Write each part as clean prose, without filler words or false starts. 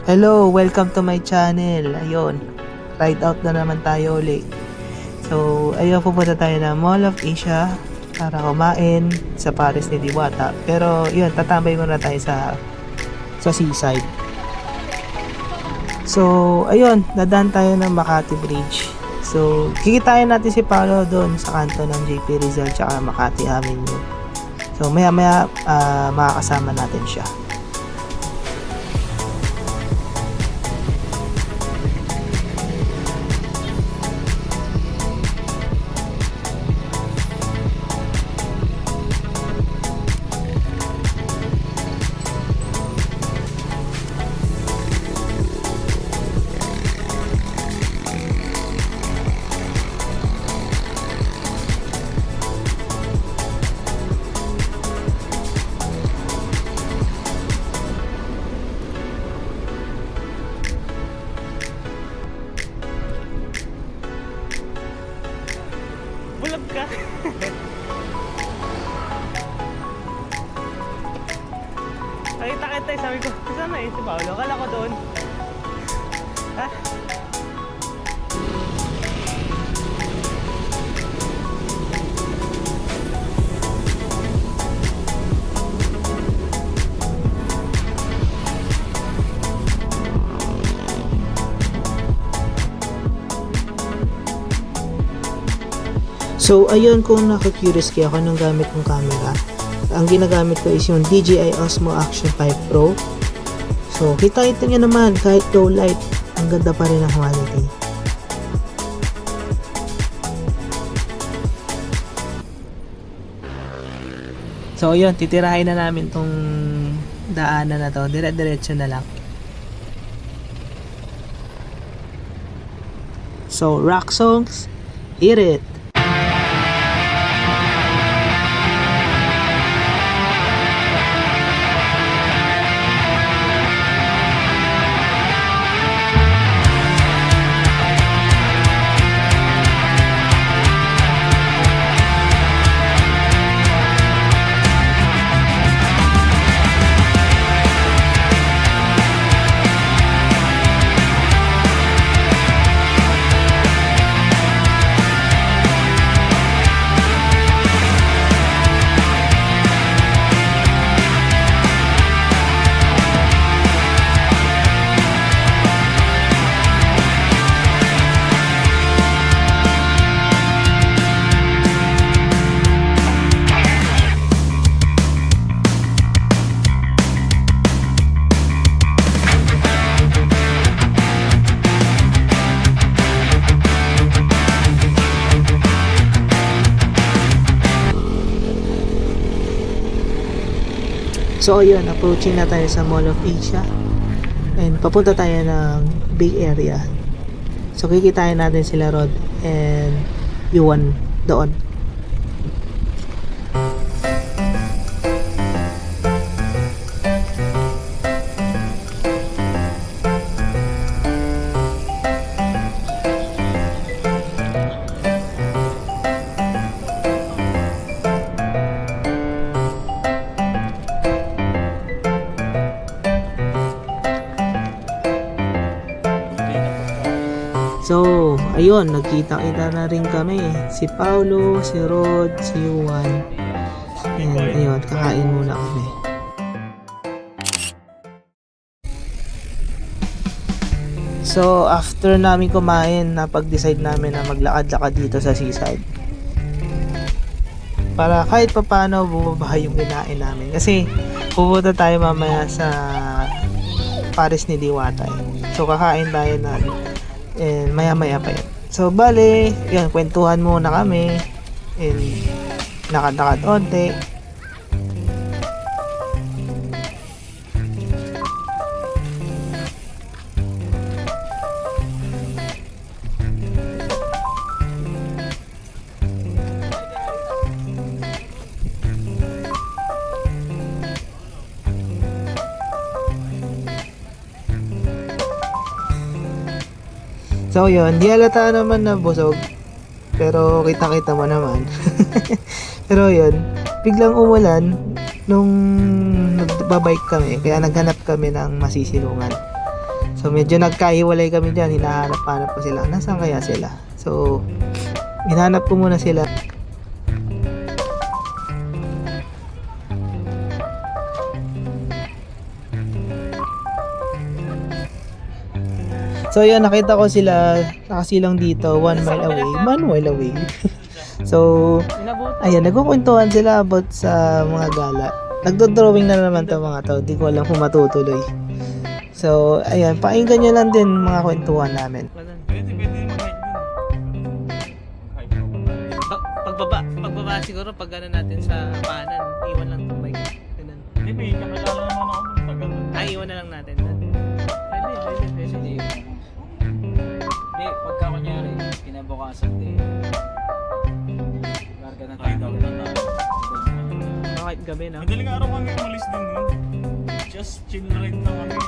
Hello, welcome to my channel. Ayun, ride out na naman tayo ulit. So, ayun, pupunta tayo ng Mall of Asia para kumain sa Paris ni Diwata. Pero, yun, tatambay muna tayo sa seaside. So, ayun, dadaan tayo ng Makati Bridge. So, kikitain natin si Paolo doon sa kanto ng JP Rizal tsaka Makati Avenue. So, maya-maya makakasama natin siya. Bulag ka. Nakita kita eh, sabi ko, saan na si Paolo? Akala ko doon. Ha? So, ayun, kung naka-curious kayo ako nung gamit kong camera, ang ginagamit ko is yung DJI Osmo Action 5 Pro. So, kita-kita nyo naman, kahit low light, ang ganda pa rin ang quality. So, ayun, titirahin na namin tong daanan na to. Dire-diretso na lang. So, rock songs, hit it! So ayun, approaching na tayo sa Mall of Asia and papunta tayo ng Bay Area. So kikitain natin sila Rod and Yuan doon. So, ayun, nagkita-kita na rin kami. Si Paolo, si Rod, si Juan. And ayun, kakain muna kami. So, after namin kumain, napag-decide namin na maglakad-lakad dito sa seaside. Para kahit papaano bumabahay yung kinain namin. Kasi, pupunta tayo mamaya sa Paris ni Diwata. So, kakain tayo na and maya-maya pa yun. So, bale, yun, kwentuhan muna kami and lakad-lakad onte. So yun, di halata naman na busog. Pero kita-kita mo naman. Pero yun, biglang umulan nung nagbabike kami. Kaya naghanap kami ng masisilungan. So medyo nagkahiwalay kami dyan, hinahanap-hanap ko sila. Nasaan kaya sila? So hinanap ko muna sila. So yun, nakita ko sila nakasilang dito 1 mile away, 1 mile away. So ayan, nagkukwentuhan sila about sa mga gala. Nagdo-drawing na naman to mga to, di ko alam kung matutuloy. So ayan, pakinggan nyo lang din mga kwentuhan namin. Pagbaba siguro pag gano'n natin sa paanan, iwan lang itong bike. Ganun. Hindi, may kakilala naman ako ng tagal. Iwan na lang natin. Hindi, pagka kunyari, kinabukasan din. Larga na tayo. Kahit gabi, no? Madaling araw kami umalis din nun. Just chill ride na kami.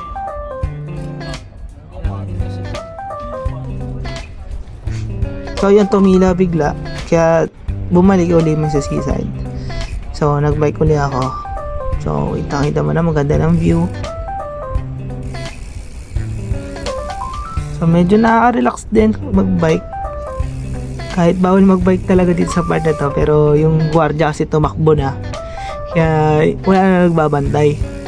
So yun, tumila bigla. Kaya bumalik ulit mo sa seaside. So nagbike ulit ako. So kita mo na, maganda ng view. So medyo nakaka-relax din magbike. Kahit bawal magbike talaga dito sa part na to, pero yung gwardiya kasi tumakbo na. Kaya wala na nagbabantay.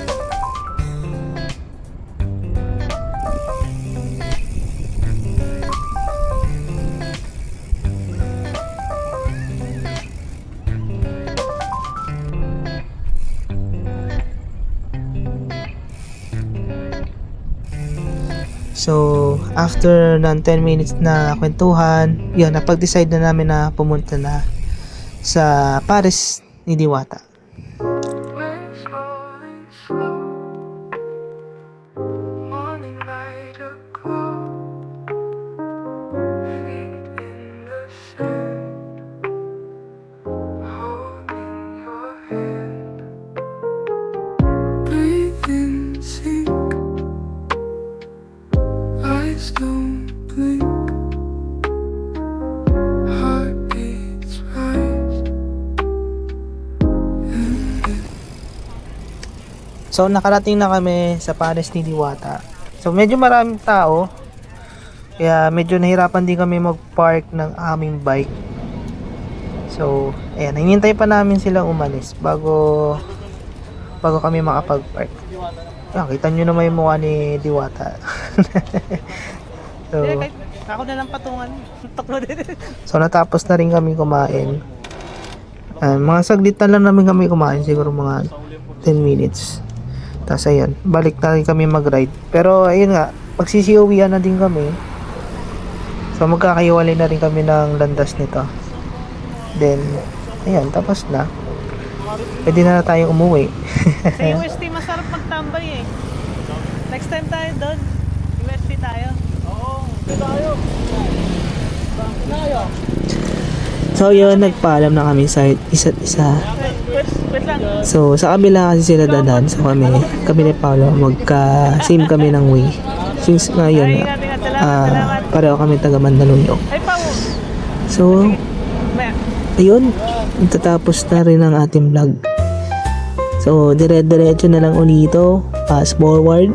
So, after ng 10 minutes na kwentuhan, yun, napag-decide na namin na pumunta na sa Paris ni Diwata. Don't blink. Heartbeats rise. So, nakarating na kami sa Paris ni Diwata. So, medyo maraming tao. Kaya medyo nahirapan din kami mag-park ng aming bike. So, ayan, hinintay pa namin silang umalis bago kami makapag-park. Ayan, kita nyo naman yung mukha ni Diwata. So, ako na lang patungan. So, natapos na rin kami kumain. Mga saglit na lang namin kami kumain. Siguro mga 10 minutes. Tapos ayan, balik na rin kami mag-ride. Pero ayun nga, pagsisiuwian na din kami. So, magkakaiwalay na rin kami ng landas nito. Then, ayan, tapos na. Pwede na tayong umuwi. Sa UST masarap magtambay eh. Next time tayo doon. UST tayo. So yun, nagpaalam na kami sa isa't isa. Wait lang. So sa kabila kasi sila dadan. So kami ni Paolo, magka-same kami ng way. Since ngayon, Salamat. pareho kami taga Mandaluyong. Ay, Pao. So, Maya. ayun, tatapos na rin ang ating vlog. So, dire-diretso na lang ulito, fast forward.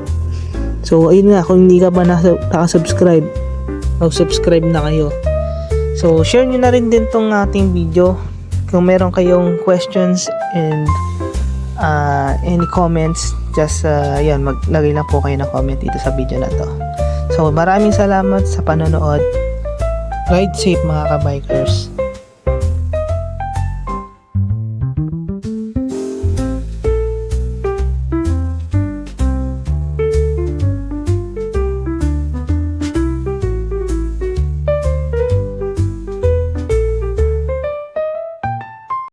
So, ayun nga, kung hindi ka pa nakasubscribe, mag-subscribe na kayo. So, share nyo na rin din tong ating video. Kung meron kayong questions and any comments, just, yan, maglagay lang po kayo ng comment dito sa video na to. So, maraming salamat sa panonood. Ride safe mga kabikers.